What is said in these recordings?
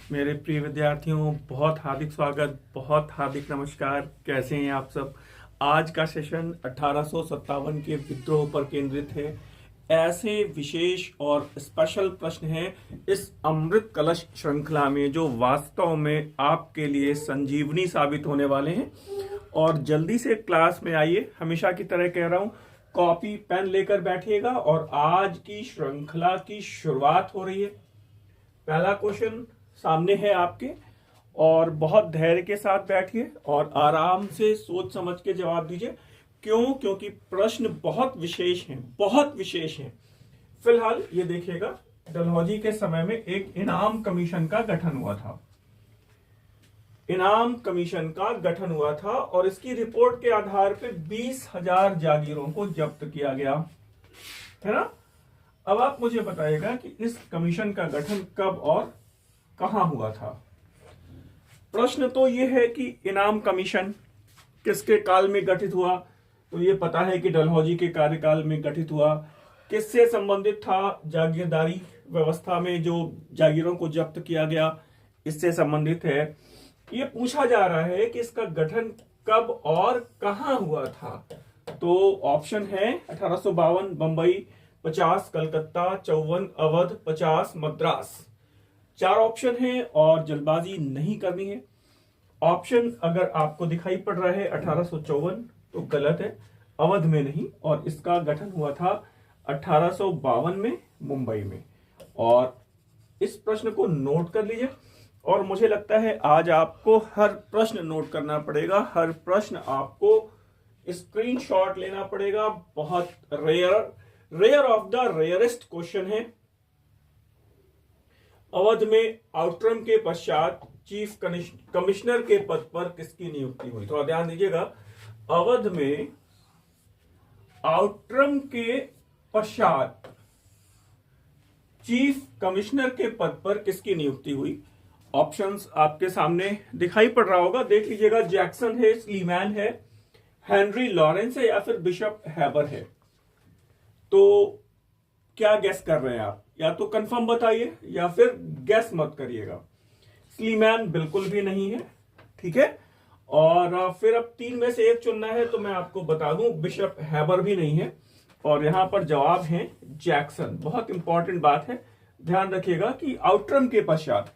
मेरे प्रिय विद्यार्थियों, बहुत हार्दिक स्वागत, बहुत हार्दिक नमस्कार। कैसे हैं आप सब। आज का सेशन 1857 के विद्रोह पर केंद्रित है। ऐसे विशेष और स्पेशल प्रश्न हैं इस अमृत कलश श्रृंखला में जो वास्तव में आपके लिए संजीवनी साबित होने वाले हैं। और जल्दी से क्लास में आइए, हमेशा की तरह कह रहा हूं, कॉपी पेन लेकर बैठिएगा और आज की श्रृंखला की शुरुआत हो रही है। पहला क्वेश्चन सामने है आपके और बहुत धैर्य के साथ बैठिए और आराम से सोच समझ के जवाब दीजिए। क्यों? क्योंकि प्रश्न बहुत विशेष हैं, बहुत विशेष हैं। फिलहाल ये देखिएगा, डलहौजी के समय में एक इनाम कमीशन का गठन हुआ था। इनाम कमीशन का गठन हुआ था और इसकी रिपोर्ट के आधार पर 20,000 जागीरों को जब्त किया गया, है ना। अब आप मुझे बताइएगा कि इस कमीशन का गठन कब और कहां हुआ था। प्रश्न तो यह है कि इनाम कमीशन किसके काल में गठित हुआ, तो यह पता है कि डलहौजी के कार्यकाल में गठित हुआ। किससे संबंधित था? जागीरदारी व्यवस्था में जो जागीरों को जब्त किया गया, इससे संबंधित है। यह पूछा जा रहा है कि इसका गठन कब और कहां हुआ था। तो ऑप्शन है 1852 बंबई, 50 कलकत्ता, 54 अवध, 50 मद्रास। 4 ऑप्शन है और जल्दबाजी नहीं करनी है। ऑप्शन अगर आपको दिखाई पड़ रहा है 1854 तो गलत है, अवध में नहीं, और इसका गठन हुआ था 1852 में मुंबई में। और इस प्रश्न को नोट कर लीजिए और मुझे लगता है आज आपको हर प्रश्न नोट करना पड़ेगा, हर प्रश्न आपको स्क्रीनशॉट लेना पड़ेगा। बहुत rare of the rarest question है। अवध में आउटरम के पश्चात चीफ कमिश्नर के पद पर किसकी नियुक्ति हुई? थोड़ा ध्यान दीजिएगा। अवध में आउटरम के पश्चात चीफ कमिश्नर के पद पर किसकी नियुक्ति हुई? ऑप्शंस आपके सामने दिखाई पड़ रहा होगा, देख लीजिएगा। जैक्सन है, स्लीमैन है, हेनरी लॉरेंस है या फिर बिशप हैबर है। तो क्या गैस कर रहे हैं आप? या तो कंफर्म बताइए या फिर गैस मत करिएगा। स्लीमैन बिल्कुल भी नहीं है, ठीक है। और फिर अब 3 में से एक चुनना है तो मैं आपको बता दूं, बिशप हैबर भी नहीं है। और यहां पर जवाब है जैक्सन। बहुत इंपॉर्टेंट बात है, ध्यान रखिएगा कि आउटरम के पश्चात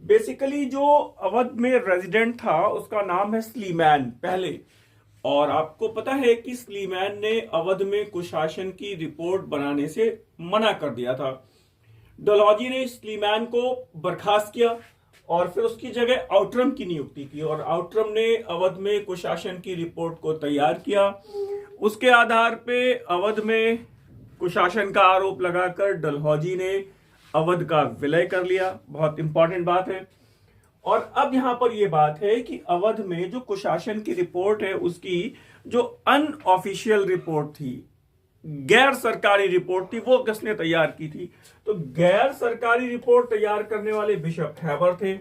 बेसिकली जो अवध में रेजिडेंट था उसका नाम है स्लीमैन पहले। और आपको पता है कि स्लीमैन ने अवध में कुशासन की रिपोर्ट बनाने से मना कर दिया था। डलहौजी ने स्लीमैन को बर्खास्त किया और फिर उसकी जगह आउटरम की नियुक्ति की और आउटरम ने अवध में कुशासन की रिपोर्ट को तैयार किया। उसके आधार पे अवध में कुशासन का आरोप लगाकर डलहौजी ने अवध का विलय कर लिया। बहुत इंपॉर्टेंट बात है। और अब यहां पर यह बात है कि अवध में जो कुशासन की रिपोर्ट है उसकी जो अनऑफिशियल रिपोर्ट थी, गैर सरकारी रिपोर्ट थी, वो किसने तैयार की थी? तो गैर सरकारी रिपोर्ट तैयार करने वाले बिशप हैबर थे,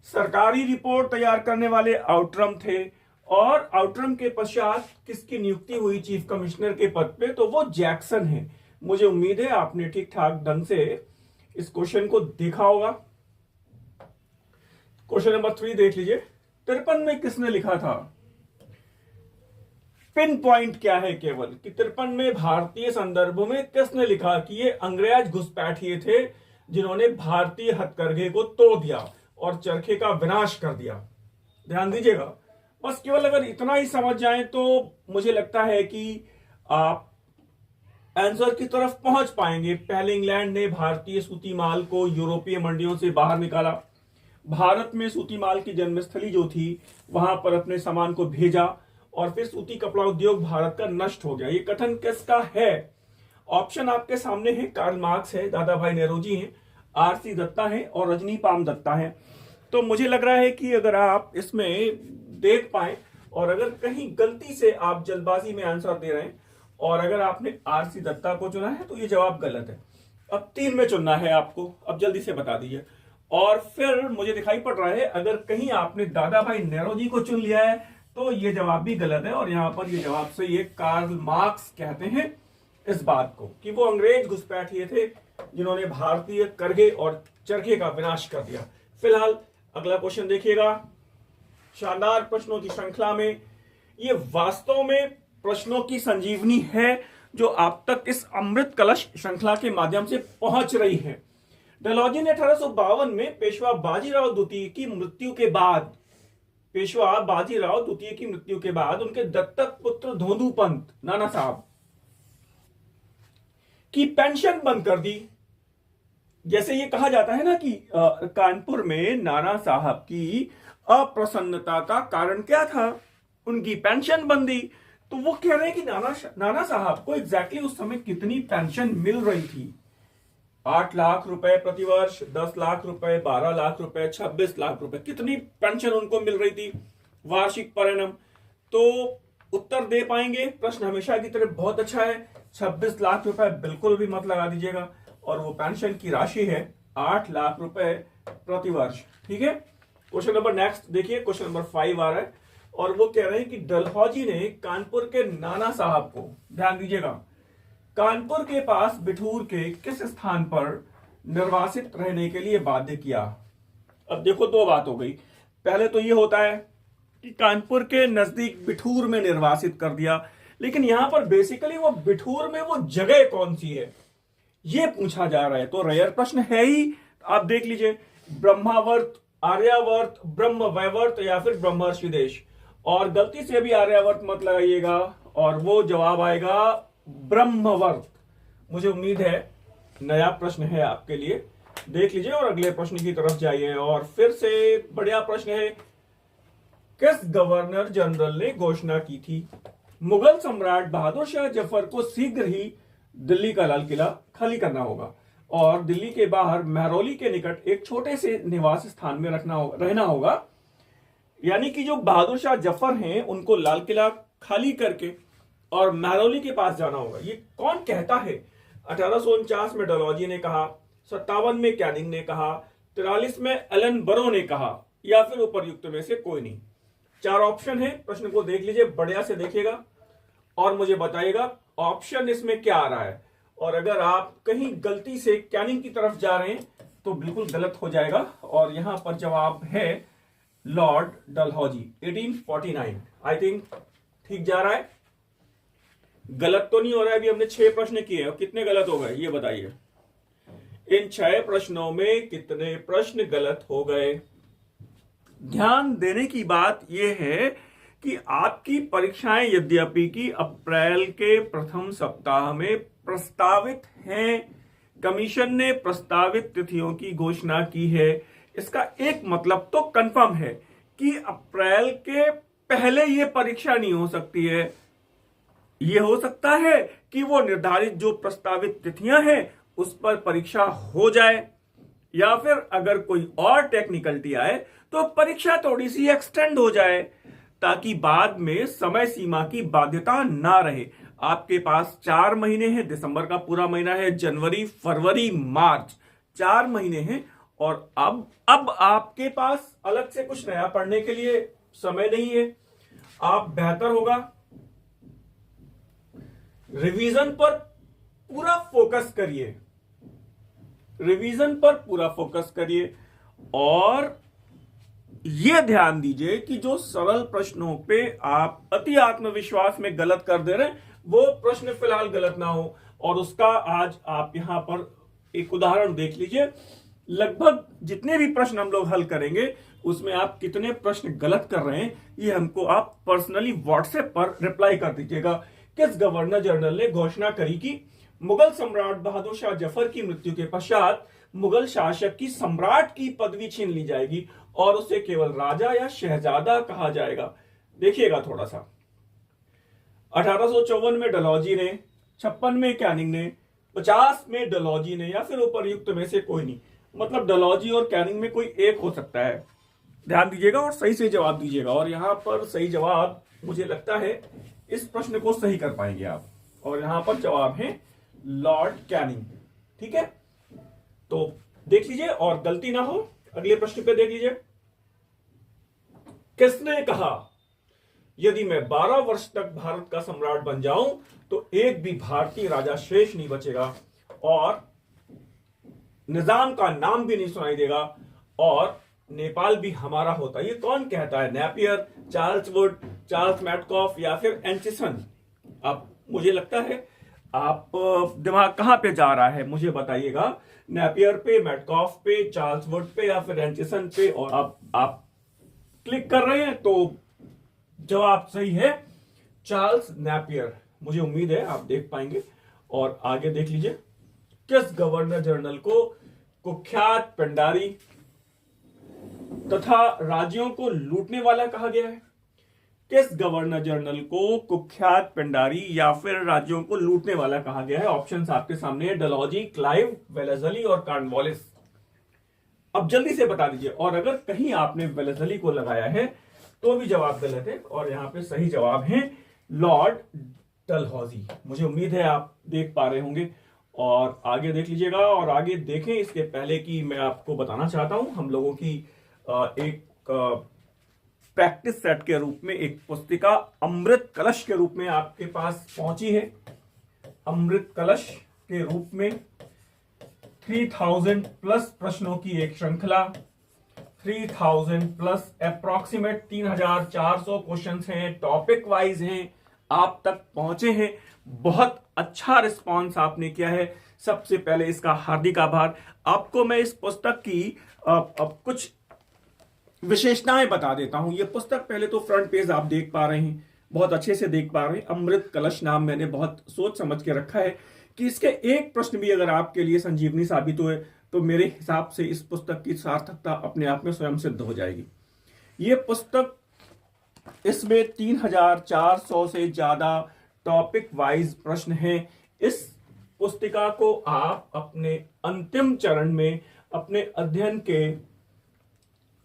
सरकारी रिपोर्ट तैयार करने वाले आउटरम थे। और आउटरम के पश्चात किसकी नियुक्ति हुई चीफ कमिश्नर के पद पे? तो वो जैक्सन है। मुझे उम्मीद है आपने ठीक ठाक ढंग से इस क्वेश्चन को देखा होगा। क्वेश्चन नंबर 3 देख लीजिए। 53 में किसने लिखा था? पिन पॉइंट क्या है केवल कि 53 में भारतीय संदर्भों में किसने लिखा कि ये अंग्रेज घुसपैठिए थे जिन्होंने भारतीय हथकरघे को तोड़ दिया और चरखे का विनाश कर दिया। ध्यान दीजिएगा, बस केवल अगर इतना ही समझ जाएं तो मुझे लगता है कि आप आंसर की तरफ पहुंच पाएंगे। पहले इंग्लैंड ने भारतीय सूती माल को यूरोपीय मंडियों से बाहर निकाला, भारत में सूती माल की जन्मस्थली जो थी वहां पर अपने सामान को भेजा और फिर सूती कपड़ा उद्योग भारत का नष्ट हो गया। ये कथन किसका है? ऑप्शन आपके सामने है। कार्ल मार्क्स है, दादा भाई नेरोजी हैं, आरसी दत्ता है और रजनी पाम दत्ता है। तो मुझे लग रहा है कि अगर आप इसमें देख पाए और अगर कहीं गलती से आप जल्दबाजी में आंसर दे रहे हैं और अगर आपने आरसी दत्ता को चुना है तो ये जवाब गलत है। अब 3 में चुनना है आपको, अब जल्दी से बता दीजिए। और फिर मुझे दिखाई पड़ रहा है अगर कहीं आपने दादा भाई नेरोजी को चुन लिया है तो ये जवाब भी गलत है। और यहां पर ये जवाब से ये कार्ल मार्क्स कहते हैं इस बात को कि वो अंग्रेज घुसपैठिए थे जिन्होंने भारतीय करघे और चरखे का विनाश कर दिया। फिलहाल अगला क्वेश्चन देखिएगा। शानदार प्रश्नों की श्रृंखला में ये वास्तव में प्रश्नों की संजीवनी है जो आप तक इस अमृत कलश श्रृंखला के माध्यम से पहुंच रही है। डलहौजी ने 1852 में पेशवा बाजीराव द्वितीय की मृत्यु के बाद उनके दत्तक पुत्र धोंदू पंत नाना साहब की पेंशन बंद कर दी। जैसे ये कहा जाता है ना कि कानपुर में नाना साहब की अप्रसन्नता का कारण क्या था, उनकी पेंशन बंदी। तो वो कह रहे हैं कि नाना साहब को एग्जैक्टली उस समय कितनी पेंशन मिल रही थी। 8 लाख रुपए प्रतिवर्ष, 10 लाख रुपए, 12 लाख रुपए, 26 लाख रुपए, कितनी पेंशन उनको मिल रही थी वार्षिक पर एनम। तो उत्तर दे पाएंगे, प्रश्न हमेशा की तरह बहुत अच्छा है। 26 लाख रुपए बिल्कुल भी मत लगा दीजिएगा, और वो पेंशन की राशि है 8 लाख रुपए प्रतिवर्ष। ठीक है, क्वेश्चन नंबर नेक्स्ट देखिए, क्वेश्चन नंबर 5 आ रहा है, और वो कह रहे हैं कि डलहौजी ने कानपुर के नाना साहब को, ध्यान दीजिएगा, कानपुर के पास बिठूर के किस स्थान पर निर्वासित रहने के लिए बाध्य किया। अब देखो, दो बात हो गई। पहले तो ये होता है कि कानपुर के नजदीक बिठूर में निर्वासित कर दिया, लेकिन यहां पर बेसिकली वो बिठूर में वो जगह कौन सी है ये पूछा जा रहा है। तो रेयर प्रश्न है ही। आप देख लीजिए, ब्रह्मावर्त, आर्यावर्त, ब्रह्म वैवर्त या फिर ब्रह्मर्षि देश। और गलती से भी आर्यावर्त मत लगाइएगा, और वो जवाब आएगा ब्रह्मवर्त। मुझे उम्मीद है नया प्रश्न है आपके लिए, देख लीजिए और अगले प्रश्न की तरफ जाइए। और फिर से बढ़िया प्रश्न है, किस गवर्नर जनरल ने घोषणा की थी मुगल सम्राट बहादुर शाह जफर को शीघ्र ही दिल्ली का लाल किला खाली करना होगा और दिल्ली के बाहर महरौली के निकट एक छोटे से निवास स्थान में रहना होगा। यानी कि जो बहादुर शाह जफर हैं उनको लाल किला खाली करके और महरौली के पास जाना होगा। ये कौन कहता है? 1849 में डलहौजी ने कहा, 57 में कैनिंग ने कहा, 43 में एलन बरो ने कहा, या फिर उपर्युक्त में से कोई नहीं। 4 ऑप्शन है, प्रश्न को देख लीजिए, बढ़िया से देखिएगा और मुझे बताइएगा ऑप्शन इसमें क्या आ रहा है। और अगर आप कहीं गलती से कैनिंग की तरफ जा रहे हैं तो बिल्कुल गलत हो जाएगा। और यहां पर जवाब है लॉर्ड डलहौजी, 1849। आई थिंक ठीक जा रहा है, गलत तो नहीं हो रहा है। अभी हमने 6 प्रश्न किए हैं, कितने गलत हो गए ये बताइए। इन 6 प्रश्नों में कितने प्रश्न गलत हो गए? ध्यान देने की बात यह है कि आपकी परीक्षाएं यद्यपि कि अप्रैल के प्रथम सप्ताह में प्रस्तावित हैं, कमीशन ने प्रस्तावित तिथियों की घोषणा की है, इसका एक मतलब तो कंफर्म है कि अप्रैल के पहले ये परीक्षा नहीं हो सकती है। यह हो सकता है कि वो निर्धारित जो प्रस्तावित तिथियां हैं उस पर परीक्षा हो जाए, या फिर अगर कोई और टेक्निकलिटी आए तो परीक्षा थोड़ी सी एक्सटेंड हो जाए, ताकि बाद में समय सीमा की बाध्यता ना रहे। आपके पास 4 महीने हैं, दिसंबर का पूरा महीना है, जनवरी, फरवरी, मार्च, 4 महीने हैं। और अब आपके पास अलग से कुछ नया पढ़ने के लिए समय नहीं है। आप बेहतर होगा रिवीजन पर पूरा फोकस करिए, रिवीजन पर पूरा फोकस करिए, और यह ध्यान दीजिए कि जो सरल प्रश्नों पे आप अति आत्मविश्वास में गलत कर दे रहे हैं वो प्रश्न फिलहाल गलत ना हो। और उसका आज आप यहां पर एक उदाहरण देख लीजिए। लगभग जितने भी प्रश्न हम लोग हल करेंगे उसमें आप कितने प्रश्न गलत कर रहे हैं ये हमको आप पर्सनली व्हाट्सएप पर रिप्लाई कर दीजिएगा। किस गवर्नर जनरल ने घोषणा करी कि मुगल सम्राट बहादुर शाह जफर की मृत्यु के पश्चात मुगल शासक की सम्राट की पदवी छीन ली जाएगी और उसे केवल राजा या शहजादा कहा जाएगा? देखिएगा थोड़ा सा। 1854 में डलहौजी ने, 56 में कैनिंग ने, 50 में डलहौजी ने, या फिर उपर्युक्त में से कोई नहीं। मतलब डलहौजी और कैनिंग में कोई एक हो सकता है। ध्यान दीजिएगा और सही से जवाब दीजिएगा। और यहां पर सही जवाब मुझे लगता है इस प्रश्न को सही कर पाएंगे आप, और यहां पर जवाब है लॉर्ड कैनिंग। ठीक है, तो देख लीजिए और गलती ना हो। अगले प्रश्न पे देख लीजिए, किसने कहा यदि मैं 12 वर्ष तक भारत का सम्राट बन जाऊं तो एक भी भारतीय राजा शेष नहीं बचेगा और निजाम का नाम भी नहीं सुनाई देगा और नेपाल भी हमारा होता। ये कौन कहता है? Napier, Charles Wood, Charles Metcalfe या फिर एंचिसन? अब मुझे लगता है आप दिमाग कहां पे जा रहा है मुझे बताइएगा, नेपियर पे, मैटकॉफ पे, चार्ल्स वुड पे या फिर एंचिसन पे? और अब आप क्लिक कर रहे हैं तो जवाब सही है, चार्ल्स नेपियर। मुझे उम्मीद है आप देख पाएंगे। और आगे देख लीजिए, किस गवर्नर जनरल को कुख्यात पेंडारी तथा राज्यों को लूटने वाला कहा गया है? किस गवर्नर जनरल को कुख्यात पेंडारी या फिर राज्यों को लूटने वाला कहा गया है? ऑप्शंस आपके सामने है, डलहौजी, क्लाइव, वेलेज़ली और कॉर्नवालिस। अब जल्दी से बता दीजिए। और अगर कहीं आपने वेलेज़ली को लगाया है तो भी जवाब गलत है, और यहां पे सही जवाब है लॉर्ड डलहौजी। मुझे उम्मीद है आप देख पा रहे होंगे। और आगे देख लीजिएगा, और आगे देखें इसके पहले कि मैं आपको बताना चाहता हूं, हम लोगों की एक प्रैक्टिस सेट के रूप में एक पुस्तिका अमृत कलश के रूप में आपके पास पहुंची है। अमृत कलश के रूप में 3000 प्लस प्रश्नों की एक श्रृंखला, 3000 प्लस अप्रोक्सीमेट 3400 क्वेश्चंस हैं, टॉपिक वाइज हैं, आप तक पहुंचे हैं। बहुत अच्छा रिस्पांस आपने किया है, सबसे पहले इसका हार्दिक आभार। आपको मैं इस पुस्तक की अब कुछ विशेषताएं बता देता हूं। यह पुस्तक, पहले तो फ्रंट पेज आप देख पा रहे हैं, बहुत अच्छे से देख पा रहे हैं। अमृत कलश नाम मैंने बहुत सोच समझ के रखा है कि इसके एक प्रश्न भी अगर आपके लिए संजीवनी साबित हुए तो मेरे हिसाब से इस पुस्तक की सार्थकता अपने आप में स्वयं सिद्ध हो जाएगी। यह पुस्तक, इसमें 3400 से ज्यादा टॉपिक वाइज प्रश्न हैं। इस पुस्तिका को आप अपने अंतिम चरण में, अपने अध्ययन के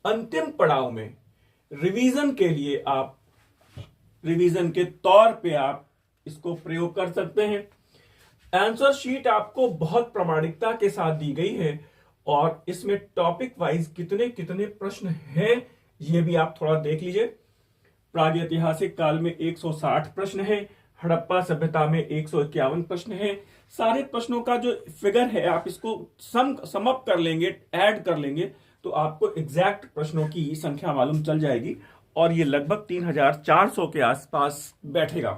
अंतिम पड़ाव में रिवीजन के लिए, आप रिवीजन के तौर पे आप इसको प्रयोग कर सकते हैं। आंसर शीट आपको बहुत प्रामाणिकता के साथ दी गई है, और इसमें टॉपिक वाइज कितने कितने प्रश्न हैं ये भी आप थोड़ा देख लीजिए। प्रागैतिहासिक काल में 160 प्रश्न हैं, हड़प्पा सभ्यता में 151 प्रश्न हैं। सारे प्रश्नों का जो फिगर है, आप इसको सम अप कर लेंगे, ऐड कर लेंगे तो आपको एग्जैक्ट प्रश्नों की संख्या मालूम चल जाएगी, और ये लगभग 3400 के आसपास बैठेगा।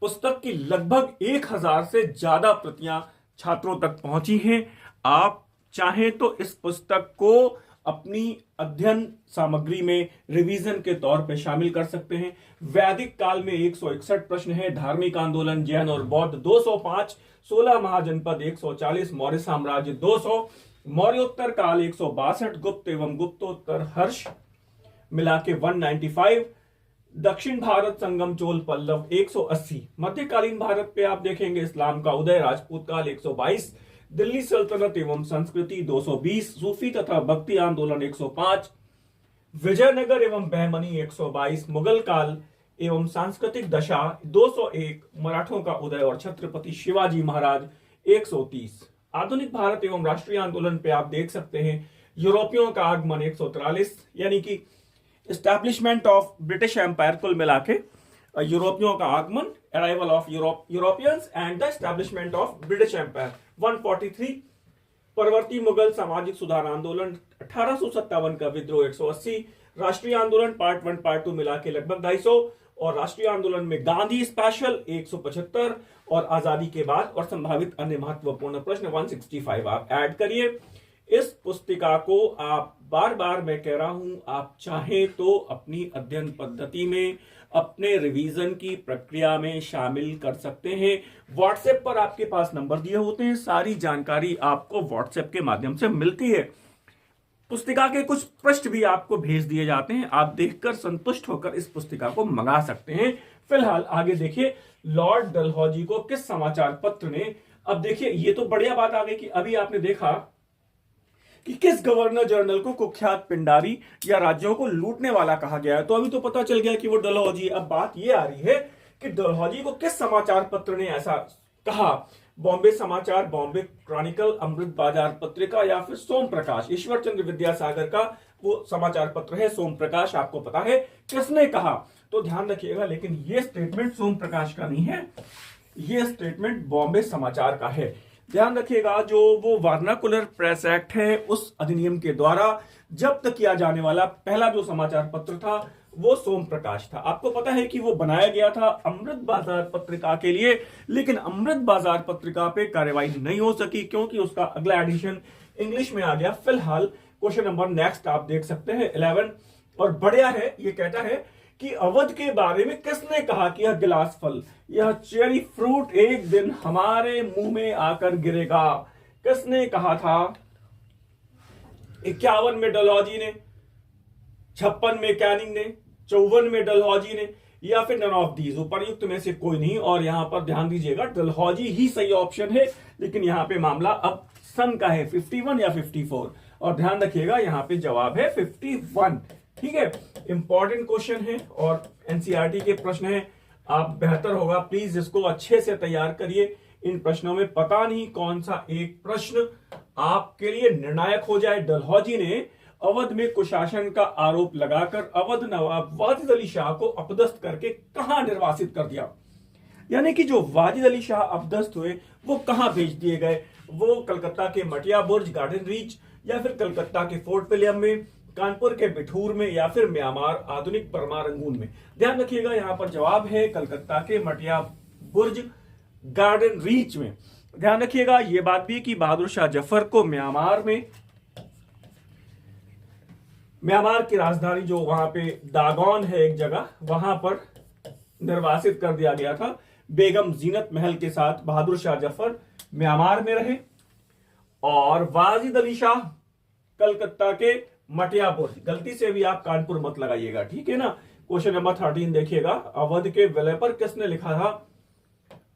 पुस्तक की लगभग 1000 से ज्यादा प्रतियां छात्रों तक पहुंची हैं। आप चाहें तो इस पुस्तक को अपनी अध्ययन सामग्री में रिवीजन के तौर पे शामिल कर सकते हैं। वैदिक काल में 161 प्रश्न है, धार्मिक आंदोलन जैन और बौद्ध 205, 16 महाजनपद 140, मौर्य साम्राज्य 200, मौर्योत्तर काल 162, गुप्त एवं गुप्तोत्तर हर्ष मिला के 195, दक्षिण भारत संगम चोल पल्लव 180, मध्यकालीन भारत पे आप देखेंगे इस्लाम का उदय राजपूत काल 122, दिल्ली सल्तनत एवं संस्कृति 220, सूफी तथा भक्ति आंदोलन 105, विजयनगर एवं बहमनी 122, मुगल काल एवं सांस्कृतिक दशा 201, मराठों का उदय और छत्रपति शिवाजी महाराज 130, आधुनिक भारत एवं राष्ट्रीय आंदोलन पे आप देख सकते हैं यूरोपियों का आगमन 143, यानी कि एस्टैब्लिशमेंट ऑफ ब्रिटिश एम्पायर, कुल मिला के यूरोपियों का आगमन, arrival of Europeans and the establishment of British empire 143, परवर्ती मुगल सामाजिक सुधार आंदोलन 1857 का विद्रोह 180, राष्ट्रीय आंदोलन पार्ट 1 पार्ट 2 मिला के लगभग 250, और राष्ट्रीय आंदोलन में गांधी स्पेशल 175, और आजादी के बाद और संभावित अन्य महत्वपूर्ण प्रश्न 165 आप ऐड करिए। इस पुस्तिका को आप, बार बार मैं कह रहा हूं, आप चाहें तो अपनी अध्ययन पद्धति में, अपने रिवीजन की प्रक्रिया में शामिल कर सकते हैं। व्हाट्सएप पर आपके पास नंबर दिए होते हैं, सारी जानकारी आपको व्हाट्सएप के माध्यम से मिलती है। पुस्तिका के कुछ पृष्ठ भी आपको भेज दिए जाते हैं, आप देखकर संतुष्ट होकर इस पुस्तिका को मंगा सकते हैं। फिलहाल आगे देखिए, लॉर्ड डलहौजी को किस समाचार पत्र ने, अब देखिए ये तो बढ़िया बात आ गई कि अभी आपने देखा कि किस गवर्नर जनरल को कुख्यात पिंडारी या राज्यों को लूटने वाला कहा गया है, तो अभी तो पता चल गया कि वो डलहौजी। अब बात ये आ रही है कि डलहौजी को किस समाचार पत्र ने ऐसा कहा। बॉम्बे समाचार, बॉम्बे क्रॉनिकल, अमृत बाजार पत्रिका या फिर सोम प्रकाश, ईश्वर चंद्र विद्यासागर का वो समाचार पत्र है सोम प्रकाश, आपको पता है किसने कहा, तो ध्यान रखिएगा। लेकिन ये स्टेटमेंट सोम प्रकाश का नहीं है, ये स्टेटमेंट बॉम्बे समाचार का है। ध्यान रखिएगा, जो वो वर्नाकुलर प्रेस एक्ट है उस अधिनियम के द्वारा जब्त किया जाने वाला पहला जो समाचार पत्र था वो सोम प्रकाश था। आपको पता है कि वो बनाया गया था अमृत बाजार पत्रिका के लिए, लेकिन अमृत बाजार पत्रिका पे कार्यवाही नहीं हो सकी क्योंकि उसका अगला एडिशन इंग्लिश में आ गया। फिलहाल क्वेश्चन नंबर नेक्स्ट आप देख सकते हैं 11, और बढ़िया है। ये कहता है कि अवध के बारे में किसने कहा कि यह गिलास फल, यह चेरी फ्रूट एक दिन हमारे मुंह में आकर गिरेगा? किसने कहा था? 51 में डलहौजी ने, 56 में कैनिंग ने, 54 में डलहौजी ने, या फिर नन ऑफ दीज, उपर्युक्त में से कोई नहीं। और यहां पर ध्यान दीजिएगा डलहौजी ही सही ऑप्शन है, लेकिन यहां पे मामला अब सन का है 51 या 54, और ध्यान रखिएगा यहां पे जवाब है 51। ठीक है, इंपॉर्टेंट क्वेश्चन है और एनसीईआरटी के प्रश्न है। आप बेहतर होगा प्लीज इसको अच्छे से तैयार करिए। इन प्रश्नों में पता नहीं कौन सा एक प्रश्न आपके लिए निर्णायक हो जाए। डलहौजी ने अवध में कुशासन का आरोप लगाकर अवध नवाब वाजिद अली शाह को अपदस्थ करके कहां निर्वासित कर दिया? यानी कि जो वाजिद अली शाह अपदस्थ हुए वो कहां भेज दिए गए? वो कलकत्ता के मटिया बुर्ज गार्डन रीच, या फिर कलकत्ता के फोर्ट विलियम में, कानपुर के बिठूर में, या फिर म्यांमार आधुनिक परमार रंगून में? ध्यान रखिएगा यहां पर जवाब है कलकत्ता के मटिया बुर्ज गार्डन रीच में। ध्यान रखिएगा यह बात भी कि बहादुर शाह जफर को म्यांमार में, म्यांमार की राजधानी जो वहां पे दागोन है एक जगह, वहां पर निर्वासित कर दिया गया था। बेगम जीनत महल के साथ बहादुर शाह जफर म्यांमार में रहे, और वाजिद अली शाह कलकत्ता के मटिया बुर्ज। गलती से भी आप कानपुर मत लगाइएगा, ठीक है ना। क्वेश्चन नंबर 13 देखिएगा, अवध के विलय पर किसने लिखा था?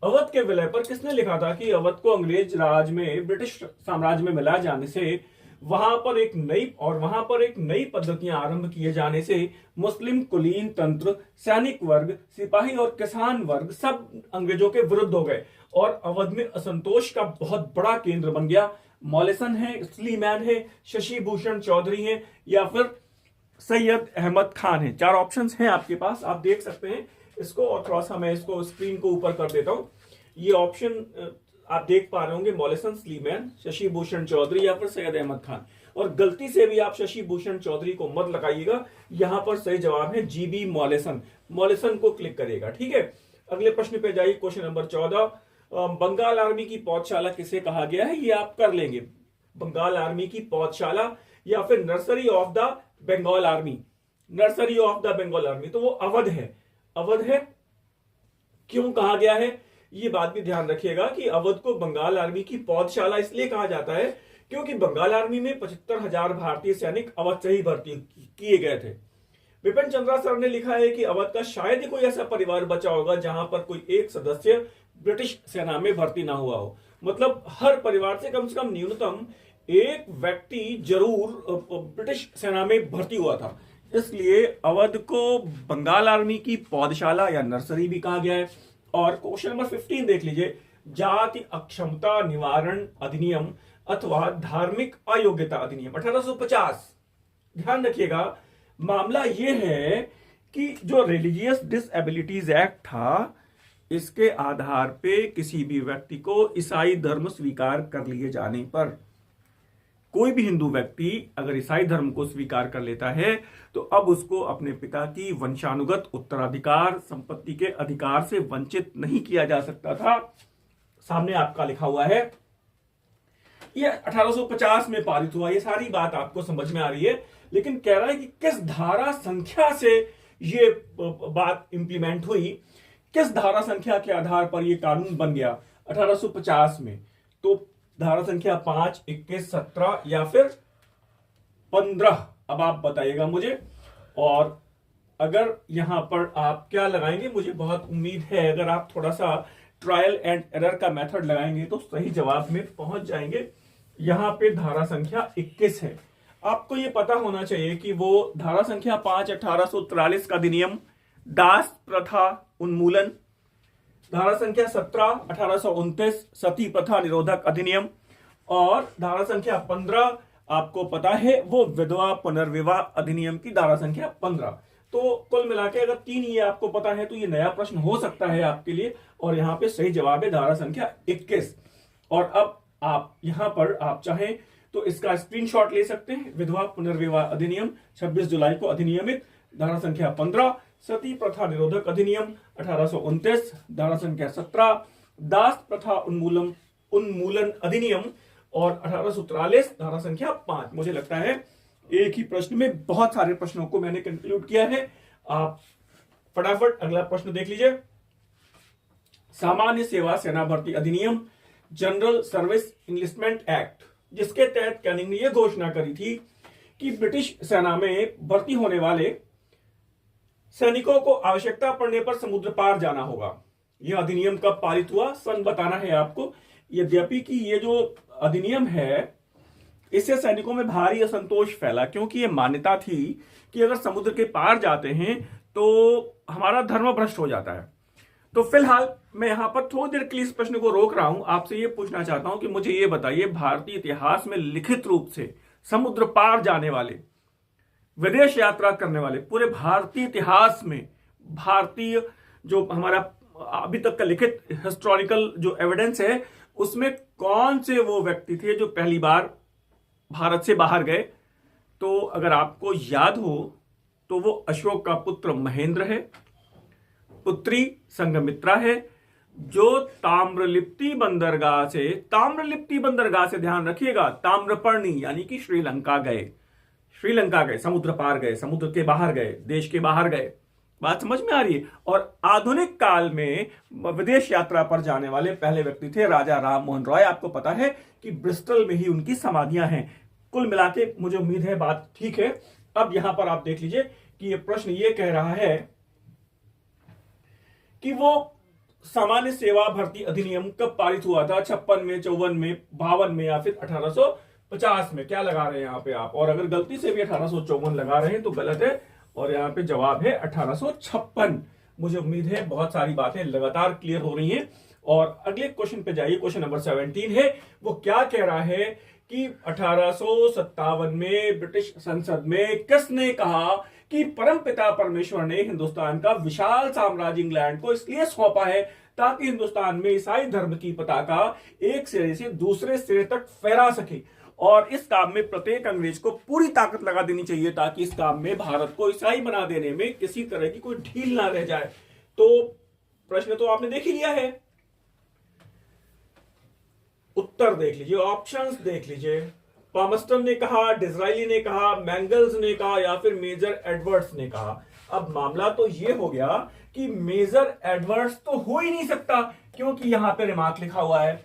अवध के विलय पर किसने लिखा था कि अवध को अंग्रेज राज में, ब्रिटिश साम्राज्य में मिला जाने से वहां पर एक नई पद्धतियां आरंभ किए जाने से मुस्लिम कुलीन तंत्र, सैनिक वर्ग, सिपाही और किसान वर्ग सब अंग्रेजों के विरुद्ध हो गए और अवध में असंतोष का बहुत बड़ा केंद्र बन गया। मॉलेसन है, स्लीमैन है, शशि भूषण चौधरी है, या फिर सैयद अहमद खान है। 4 ऑप्शंस हैं आपके पास, आप देख सकते हैं इसको। और थोड़ा सा मैं इसको स्क्रीन को ऊपर कर देता हूं। ये ऑप्शन आप देख पा रहे होंगे, मॉलेसन, स्लीमैन, शशि भूषण चौधरी, या फिर सैयद अहमद खान। और गलती से भी आप शशि भूषण चौधरी को मत लगाइएगा, यहां पर सही जवाब है जीबी मॉलेसन। मॉलेसन को क्लिक करिएगा, ठीक है। अगले प्रश्न पे जाइए, क्वेश्चन नंबर 14। बंगाल आर्मी की पौधशाला किसे कहा गया है? ये आप कर लेंगे। बंगाल आर्मी की पौधशाला या फिर nursery of the Bengal army, nursery of the Bengal army, तो वो अवध है। अवध है, क्यों कहा गया है ये बात भी ध्यान रखिएगा कि अवध को बंगाल आर्मी की पौधशाला इसलिए कहा जाता है क्योंकि बंगाल आर्मी में 75,000 भारतीय सैनिक अवध से ही भर्ती किए गए थे। विपिन चंद्रा सर ने लिखा है कि अवध का शायद ही कोई ऐसा परिवार बचा होगा जहां पर कोई एक सदस्य ब्रिटिश सेना में भर्ती ना हुआ हो। मतलब हर परिवार से कम न्यूनतम एक व्यक्ति जरूर ब्रिटिश सेना में भर्ती हुआ था, इसलिए अवध को बंगाल आर्मी की पौधशाला या नर्सरी भी कहा गया है। और क्वेश्चन नंबर 15 देख लीजिए, जाति अक्षमता निवारण अधिनियम अथवा धार्मिक अयोग्यता अधिनियम 1850। ध्यान रखिएगा मामला यह है कि जो रिलीजियस डिसएबिलिटीज एक्ट था, इसके आधार पे किसी भी व्यक्ति को ईसाई धर्म स्वीकार कर लिए जाने पर, कोई भी हिंदू व्यक्ति अगर ईसाई धर्म को स्वीकार कर लेता है तो अब उसको अपने पिता की वंशानुगत उत्तराधिकार संपत्ति के अधिकार से वंचित नहीं किया जा सकता था। सामने आपका लिखा हुआ है, यह 1850 में पारित हुआ। ये सारी बात आपको समझ में आ रही है, लेकिन कह रहा है कि किस धारा संख्या से ये बात इंप्लीमेंट हुई, किस धारा संख्या के आधार पर यह कानून बन गया 1850 में। तो धारा संख्या 5, 21, 17 या फिर 15, अब आप बताइएगा मुझे। और अगर यहां पर आप क्या लगाएंगे, मुझे बहुत उम्मीद है अगर आप थोड़ा सा ट्रायल एंड एरर का मेथड लगाएंगे तो सही जवाब में पहुंच जाएंगे। यहां पे धारा संख्या 21 है। आपको यह पता होना चाहिए कि वो धारा संख्या 5 1843 का अधिनियम, दास प्रथा उन्मूलन, धारा संख्या 17 1829 सती प्रथा निरोधक अधिनियम, और धारा संख्या 15 आपको पता है वो विधवा पुनर्विवाह अधिनियम की धारा संख्या 15। तो कुल मिलाकर अगर 3 ये आपको पता है तो ये नया प्रश्न हो सकता है आपके लिए, और यहां पे सही जवाब है धारा संख्या 21। और अब आप यहां पर आप चाहें तो इसका स्क्रीनशॉट ले सकते हैं। विधवा पुनर्विवाह अधिनियम 26 जुलाई को अधिनियमित, धारा संख्या 15, सती प्रथा निरोधक अधिनियम 1829, धारा संख्या 17, दास प्रथा उन्मूलन अधिनियम और 1843, धारा संख्या 5। मुझे लगता है एक ही प्रश्न में बहुत सारे प्रश्नों को मैंने कंक्लूड किया है। आप फटाफट अगला प्रश्न देख लीजिए। सामान्य सेवा सेना भर्ती अधिनियम, जनरल सर्विस इंलिस्टमेंट एक्ट, जिसके तहत कैनिंग ने यह घोषणा करी थी कि ब्रिटिश सेना में भर्ती होने वाले सैनिकों को आवश्यकता पड़ने पर समुद्र पार जाना होगा। यह अधिनियम कब पारित हुआ, सन बताना है आपको। यद्यपि कि ये जो अधिनियम है, इससे सैनिकों में भारी असंतोष फैला, क्योंकि यह मान्यता थी कि अगर समुद्र के पार जाते हैं तो हमारा धर्म भ्रष्ट हो जाता है। तो फिलहाल मैं यहां पर थोड़ी देर के लिए इस प्रश्न को रोक रहा हूं। आपसे यह पूछना चाहता हूं कि मुझे यह बताइए, भारतीय इतिहास में लिखित रूप से समुद्र पार जाने वाले, विदेश यात्रा करने वाले, पूरे भारतीय इतिहास में भारतीय जो हमारा अभी तक का लिखित हिस्टोरिकल जो एविडेंस है, उसमें कौन से वो व्यक्ति थे जो पहली बार भारत से बाहर गए? तो अगर आपको याद हो तो वो अशोक का पुत्र महेंद्र है, पुत्री संघमित्रा है, जो ताम्रलिप्ति बंदरगाह से ध्यान रखिएगा, ताम्रपर्णी यानी कि श्रीलंका गए, समुद्र पार गए, समुद्र के बाहर गए, देश के बाहर गए। बात समझ में आ रही है? और आधुनिक काल में विदेश यात्रा पर जाने वाले पहले व्यक्ति थे राजा राम मोहन रॉय। आपको पता है कि ब्रिस्टल में ही उनकी समाधियां हैं। कुल मिलाके मुझे उम्मीद है बात ठीक है। अब यहां पर आप देख लीजिए कि यह प्रश्न यह कह रहा है कि वो सामान्य सेवा भर्ती अधिनियम कब पारित हुआ था, 56 में, 54 में, 52 में या फिर 1850 में? क्या लगा रहे हैं यहाँ पे आप? और अगर गलती से भी 1854 लगा रहे हैं तो गलत है, और यहाँ पे जवाब है 1856। मुझे उम्मीद है बहुत सारी बातें लगातार क्लियर हो रही हैं। और अगले क्वेश्चन पे जाइए, क्वेश्चन नंबर 17 है। वो क्या कह रहा है कि 1857 में ब्रिटिश संसद में किसने कहा कि परमपिता परमेश्वर ने हिंदुस्तान का विशाल साम्राज्य इंग्लैंड को इसलिए सौंपा है ताकि हिंदुस्तान में ईसाई धर्म की पताका एक सिरे से दूसरे सिरे तक फहरा सके, और इस काम में प्रत्येक अंग्रेज को पूरी ताकत लगा देनी चाहिए ताकि इस काम में भारत को ईसाई बना देने में किसी तरह की कोई ढील ना रह जाए। तो प्रश्न तो आपने देख ही लिया है, उत्तर देख लीजिए, ऑप्शंस देख लीजिए। पामस्टन ने कहा, डिज़राइली ने कहा, मैंगल्स ने कहा या फिर मेजर एडवर्ड्स ने कहा। अब मामला तो यह हो गया कि मेजर एडवर्ड्स तो हो ही नहीं सकता, क्योंकि यहां पे रिमार्क लिखा हुआ है।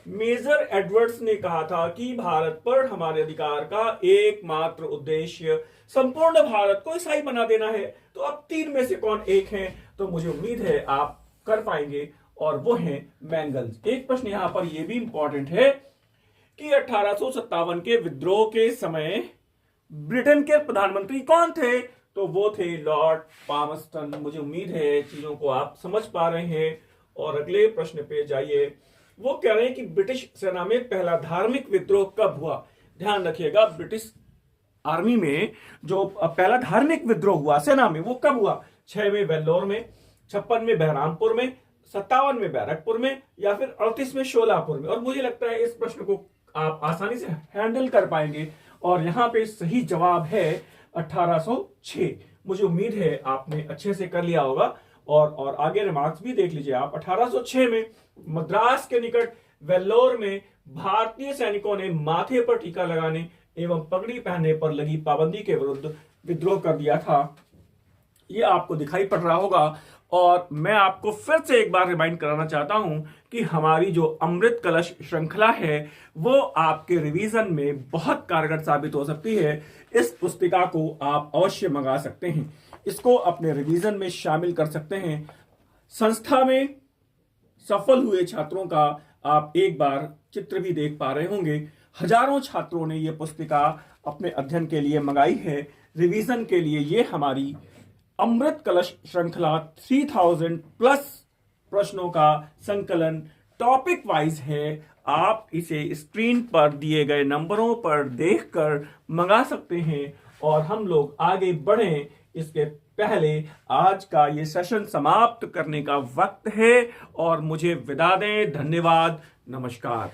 मेजर एडवर्ड्स ने कहा था कि भारत पर हमारे अधिकार का एकमात्र उद्देश्य संपूर्ण भारत को ईसाई बना देना है। तो अब तीन में से कौन एक है? तो मुझे उम्मीद है आप कर पाएंगे, और वो है मैंगल्स। एक प्रश्न यहां पर यह भी इंपॉर्टेंट है कि 1857 के विद्रोह के समय ब्रिटेन के प्रधानमंत्री कौन थे? तो वो थे लॉर्ड पामस्टन। मुझे उम्मीद है चीजों को आप समझ पा रहे हैं। और अगले प्रश्न पे जाइए। वो कह रहे हैं कि ब्रिटिश सेना में पहला धार्मिक विद्रोह कब हुआ? ध्यान रखिएगा, ब्रिटिश आर्मी में जो पहला धार्मिक विद्रोह हुआ सेना में, वो कब हुआ? 6 में वेल्लोर में, 56 में बहरामपुर में, 57 में बैरकपुर में या फिर 38 में शोलापुर में। और मुझे लगता है इस प्रश्न को आप आसानी से हैंडल कर पाएंगे, और यहां पे सही जवाब है 1806। मुझे उम्मीद है आपने अच्छे से कर लिया होगा। और आगे रिमार्क्स भी देख लीजिए आप। 1806 में मद्रास के निकट वेल्लोर में भारतीय सैनिकों ने माथे पर टीका लगाने एवं पगड़ी पहनने पर लगी पाबंदी के विरुद्ध विद्रोह कर दिया था। ये आपको दिखाई पड़ रहा होगा। और मैं आपको फिर से एक बार रिमाइंड कराना चाहता हूं कि हमारी जो अमृत कलश श्रृंखला है वो आपके रिवीजन में बहुत कारगर साबित हो सकती है। इस पुस्तिका को आप अवश्य मंगा सकते हैं, इसको अपने रिवीजन में शामिल कर सकते हैं। संस्था में सफल हुए छात्रों का आप एक बार चित्र भी देख पा रहे होंगे। हजारों छात्रों ने यह पुस्तिका अपने अध्ययन के लिए मंगाई है, रिवीजन के लिए। ये हमारी अमृत कलश श्रृंखला 3000 प्लस प्रश्नों का संकलन टॉपिक वाइज है। आप इसे स्क्रीन पर दिए गए नंबरों पर देखकर मंगा सकते हैं, और हम लोग आगे बढ़ें इसके पहले आज का ये सेशन समाप्त करने का वक्त है, और मुझे विदा दें। धन्यवाद, नमस्कार।